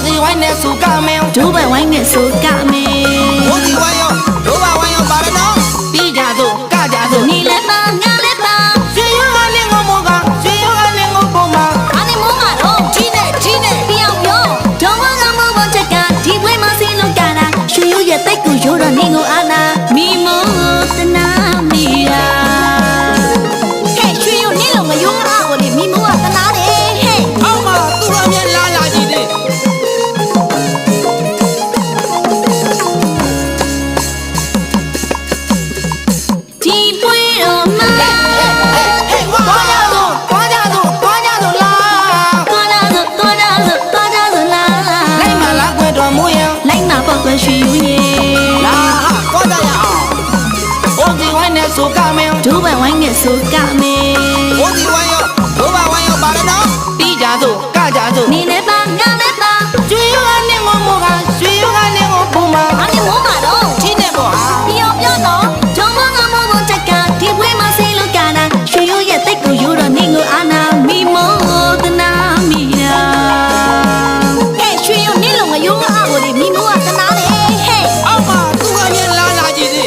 စီဝိုင်းနဲ့စုကမင်း ဒိုးပဲဝိုင်းနဲ့ဆိုကမင်း ဘိုးစီဝိုင်းရောဒိုးပါဝိုင်းရောပါရနော်ပြီးကြစို့ကကြစို့ နီလည်းပါငါလည်းပါ ရွှေရွှေကလင်းကိုမိုးကရွှေရွှေကလင်းကိုပုံမှာ အားနေမိုးမှာတော့ ကြီးနဲ့ပြောင်းပြောဒုံဝကမောဘချက်ကဒီပွဲမှာစီလို့ကြတာရွှေရွရဲ့တိတ်ကိုရိုးတော့နေကိုအာနာမိမိုးတနာမီယာဟဲ့ရွှေရွနေလို့မယုံအားကိုလေမိမိုးကတနာတယ်ဟဲ့ အောက်မှာသူ့အမြဲလာလာကြည့်နေဒီပွဲတော့မှာ ဟဲ့သွားကြစို့သွားကြစို့သွားကြစို့လား သွားလာဆိုသွားလာဆိုသွားလာဆိုလာ လိုက်မှလာခွဲတော်မူရင် လိုက်မှာပေါ့ကွယ်ရွှေရွရဲ့ လာဟာသွားကြရအောင်ဘိုးစီဝိုင်းနဲ့စုကမင်း ဒိုးပဲဝိုင်းနဲ့ဆိုကမင်း ဘိုးစီဝိုင်းရောဒိုးပါဝိုင်းရောပါရနော်ပြီးကြစို့ကကြစို့ နီလည်းပါငါလည်းပါ ရွှေရွှေကလင်းကိုမိုးကရွှေရွှေကလင်းကိုပုံမှာ အားနေမိုးမှာတော့ ကြီးနဲ့ပေါ့ဟာ ပြောပြောတော့ဒုံဝကမောဘချက်ကဒီပွဲမှာစီလို့ကြတာရွှေရွရဲ့တိတ်ကိုရိုးတော့နေကိုအာနာမိမိုးတနာမီယာဟဲ့ရွှေရွနေလို့မယုံအားကိုလေမိမိုးကတနာတယ်ဟဲ့ အောက်မှာသူ့အမြဲလာလာကြည့်နေ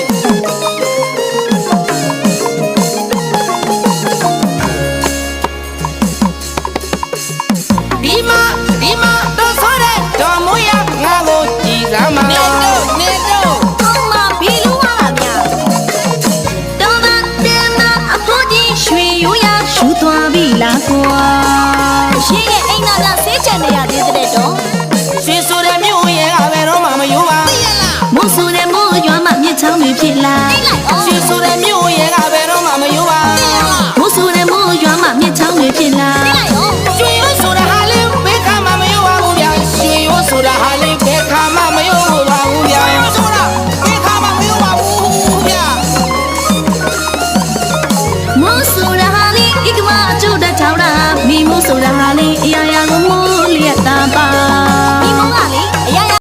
ဒီမှာတော့ဆိုတဲ့တော်မူရငါကိုကြည်စမ်းမနေတော့ အော်မဘီလူဝါလာမြတော်မတင်မအဖို့ကြီးရွှေရိုးရရှူသွားပြီလားကွာရှေ့ရဲ့အိမ်သားကဆေးချန်နေရသေးတဲ့တော့ ရွှေဆိုတဲ့မြို့ရဲ့ကဘယ်တော့မှမယိုးပါသိရလား မိုးဆူတဲ့မိုးရွာမှမြစ်ချောင်းတွေဖြစ်လာ ရွှေဆိုတဲ့မြို့ရဲ့ကဘယ်တော့မှမယိုးပါသိရလား မိုးဆူတဲ့မိုးရွာမှမြစ်ချောင်းတွေဖြစ်လာ